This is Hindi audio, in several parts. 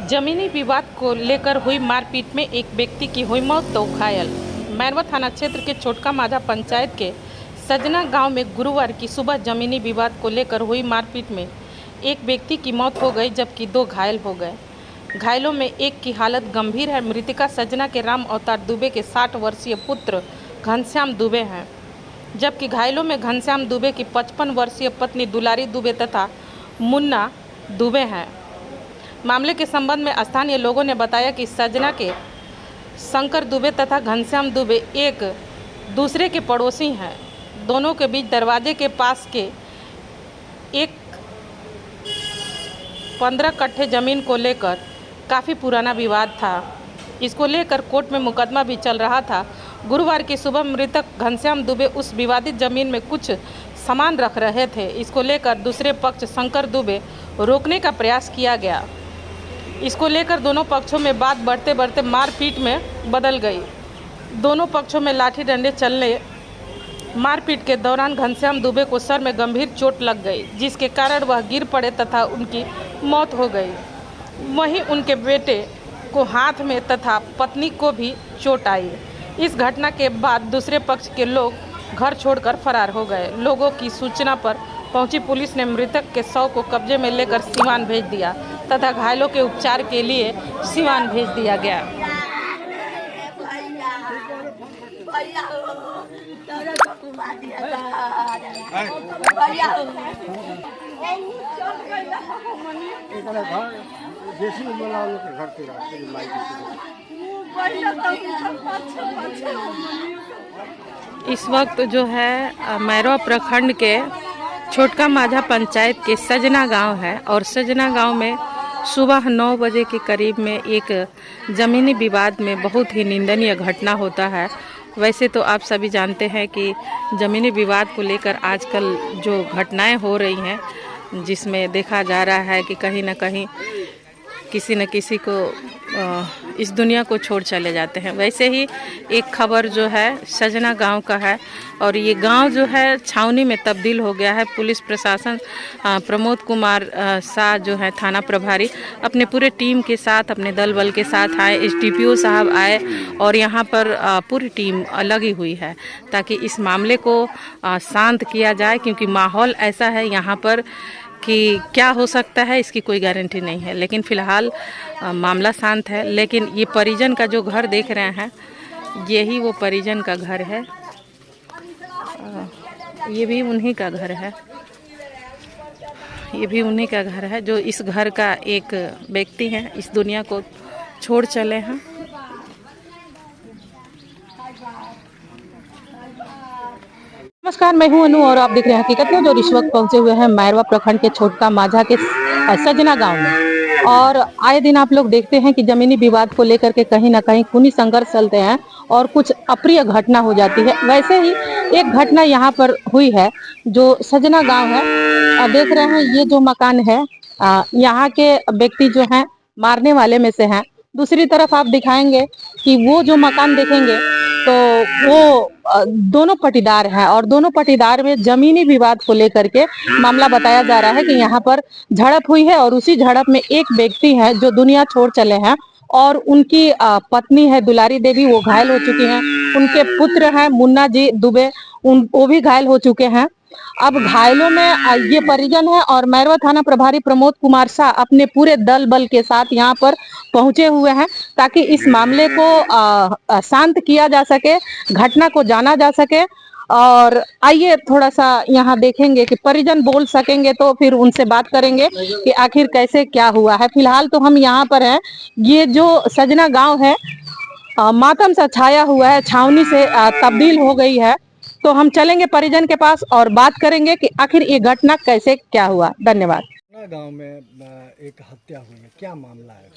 जमीनी विवाद को लेकर हुई मारपीट में एक व्यक्ति की हुई मौत, दो घायल। मैरवा थाना क्षेत्र के छोटका माझा पंचायत के सजना गांव में गुरुवार की सुबह जमीनी विवाद को लेकर हुई मारपीट में एक व्यक्ति की मौत हो गई, जबकि दो घायल हो गए। घायलों में एक की हालत गंभीर है। मृतका सजना के राम अवतार दुबे के 60 वर्षीय पुत्र घनश्याम दुबे हैं, जबकि घायलों में घनश्याम दुबे की 55 वर्षीय पत्नी दुलारी दुबे तथा मुन्ना दुबे हैं। मामले के संबंध में स्थानीय लोगों ने बताया कि सजना के शंकर दुबे तथा घनश्याम दुबे एक दूसरे के पड़ोसी हैं। दोनों के बीच दरवाजे के पास के एक 15 कट्ठे जमीन को लेकर काफ़ी पुराना विवाद था। इसको लेकर कोर्ट में मुकदमा भी चल रहा था। गुरुवार की सुबह मृतक घनश्याम दुबे उस विवादित जमीन में कुछ सामान रख रहे थे। इसको लेकर दूसरे पक्ष शंकर दुबे रोकने का प्रयास किया गया। इसको लेकर दोनों पक्षों में बात बढ़ते बढ़ते मारपीट में बदल गई। दोनों पक्षों में लाठी डंडे चलने मारपीट के दौरान घनश्याम दुबे को सर में गंभीर चोट लग गई, जिसके कारण वह गिर पड़े तथा उनकी मौत हो गई। वहीं उनके बेटे को हाथ में तथा पत्नी को भी चोट आई। इस घटना के बाद दूसरे पक्ष के लोग घर छोड़कर फरार हो गए। लोगों की सूचना पर पहुंची पुलिस ने मृतक के शव को कब्जे में लेकर सीवान भेज दिया तथा घायलों के उपचार के लिए सीवान भेज दिया गया। इस वक्त जो है मैरवा प्रखंड के छोटका माझा पंचायत के सजना गांव है और सजना गांव में सुबह 9 बजे के करीब में एक ज़मीनी विवाद में बहुत ही निंदनीय घटना होता है। वैसे तो आप सभी जानते हैं कि ज़मीनी विवाद को लेकर आजकल जो घटनाएं हो रही हैं, जिसमें देखा जा रहा है कि कहीं ना कहीं किसी न किसी को इस दुनिया को छोड़ चले जाते हैं। वैसे ही एक खबर जो है सजना गांव का है और ये गांव जो है छावनी में तब्दील हो गया है। पुलिस प्रशासन प्रमोद कुमार शाह जो है थाना प्रभारी अपने पूरे टीम के साथ, अपने दल बल के साथ आए। एसडीपीओ साहब आए और यहाँ पर पूरी टीम लगी हुई है ताकि इस मामले को शांत किया जाए, क्योंकि माहौल ऐसा है यहाँ पर कि क्या हो सकता है इसकी कोई गारंटी नहीं है। लेकिन फ़िलहाल मामला शांत है। लेकिन ये परिजन का जो घर देख रहे हैं, यही वो परिजन का घर है। ये भी उन्हीं का घर है, ये भी उन्हीं का घर है जो इस घर का एक व्यक्ति है, इस दुनिया को छोड़ चले हैं। नमस्कार, मैं हूं अनु और आप देख रहे हैं हकीकत में। जो इस वक्त पहुंचे हुए हैं मैरवा प्रखंड के छोटका माझा के सजना गांव में और आए दिन आप लोग देखते हैं कि जमीनी विवाद को लेकर के कहीं ना कहीं खूनी संघर्ष चलते हैं और कुछ अप्रिय घटना हो जाती है। वैसे ही एक घटना यहाँ पर हुई है जो सजना गाँव है। देख रहे हैं ये जो मकान है, यहाँ के व्यक्ति जो है मारने वाले में से हैं। दूसरी तरफ आप दिखाएंगे कि वो जो मकान देखेंगे तो वो दोनों पटीदार हैं और दोनों पटीदार में जमीनी विवाद को लेकर के मामला बताया जा रहा है कि यहाँ पर झड़प हुई है और उसी झड़प में एक व्यक्ति है जो दुनिया छोड़ चले हैं और उनकी पत्नी है दुलारी देवी, वो घायल हो चुकी हैं। उनके पुत्र हैं मुन्ना जी दुबे, वो भी घायल हो चुके हैं। अब घायलों में ये परिजन है और मैरवा थाना प्रभारी प्रमोद कुमार शाह अपने पूरे दल बल के साथ यहाँ पर पहुंचे हुए हैं ताकि इस मामले को शांत किया जा सके, घटना को जाना जा सके। और आइए थोड़ा सा यहाँ देखेंगे कि परिजन बोल सकेंगे तो फिर उनसे बात करेंगे कि आखिर कैसे क्या हुआ है। फिलहाल तो हम यहाँ पर हैं। ये जो सजना गांव है मातम सा छाया हुआ है, छावनी से तब्दील हो गई है। तो हम चलेंगे परिजन के पास और बात करेंगे कि आखिर ये घटना कैसे क्या हुआ। धन्यवाद। गांव में एक हत्या हुई है, क्या मामला है?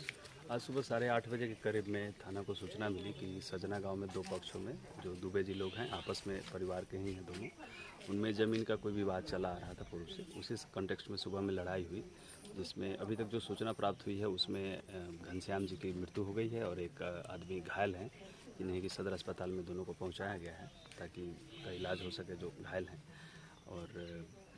आज सुबह 8:30 बजे के करीब में थाना को सूचना मिली कि सजना गांव में दो पक्षों में जो दुबे जी लोग हैं आपस में परिवार के ही हैं दोनों, उनमें ज़मीन का कोई विवाद चला आ रहा था पूर्व से। उसी कंटेक्स्ट में सुबह में लड़ाई हुई, जिसमें अभी तक जो सूचना प्राप्त हुई है उसमें घनश्याम जी की मृत्यु हो गई है और एक आदमी घायल हैं, जिन्हें कि सदर अस्पताल में दोनों को पहुँचाया गया है ताकि उनका इलाज हो सके जो घायल हैं। और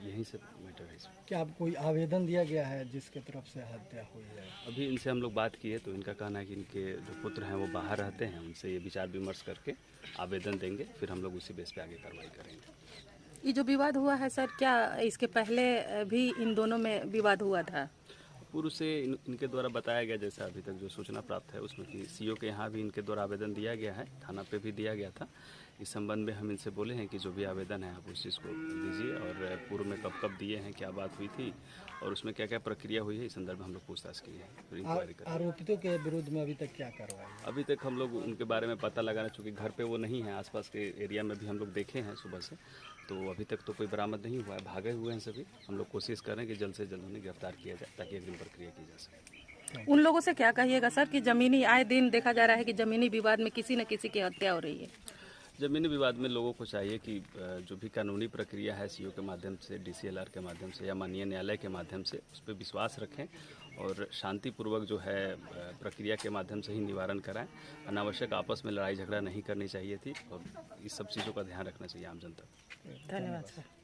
यहीं से मैटर है इसमें। क्या अब कोई आवेदन दिया गया है जिसके तरफ से हत्या हुई है? अभी इनसे हम लोग बात किए तो इनका कहना है कि इनके जो पुत्र हैं वो बाहर रहते हैं, उनसे ये विचार विमर्श करके आवेदन देंगे, फिर हम लोग उसी बेस पे आगे कार्रवाई करेंगे। ये जो विवाद हुआ है सर, क्या इसके पहले भी इन दोनों में विवाद हुआ था? पूर्व से इनके द्वारा बताया गया, जैसा अभी तक जो सूचना प्राप्त है उसमें कि सीओ के यहाँ भी इनके द्वारा आवेदन दिया गया है, थाना पे भी दिया गया था। इस संबंध में हम इनसे बोले हैं कि जो भी आवेदन है आप उस चीज़ को दीजिए और पूर्व में कब कब दिए हैं, क्या बात हुई थी और उसमें क्या क्या प्रक्रिया हुई है, इस संदर्भ में हम लोग पूछताछ किए हैं, फिर इंक्वायरी करें। आरोपितों के विरुद्ध में अभी तक क्या कार्रवाई है? अभी तक हम लोग उनके बारे में पता लगाना, चूँकि घर पे वो नहीं है, आसपास के एरिया में भी हम लोग देखे हैं सुबह से, तो अभी तक तो कोई बरामद नहीं हुआ है, भागे हुए हैं सभी। हम लोग कोशिश कर रहे हैं कि जल्द से जल्द उन्हें गिरफ्तार किया जाए ताकि अग्रिम प्रक्रिया की जा सके। उन लोगों से क्या कहिएगा सर कि जमीनी, आए दिन देखा जा रहा है कि जमीनी विवाद में किसी न किसी की हत्या हो रही है? जमीनी विवाद में लोगों को चाहिए कि जो भी कानूनी प्रक्रिया है सीओ के माध्यम से, डीसीएलआर के माध्यम से या माननीय न्यायालय के माध्यम से उस पर विश्वास रखें और शांतिपूर्वक जो है प्रक्रिया के माध्यम से ही निवारण कराएं। अनावश्यक आपस में लड़ाई झगड़ा नहीं करनी चाहिए थी और इस सब चीज़ों का ध्यान रखना चाहिए आम जनता को। धन्यवाद सर।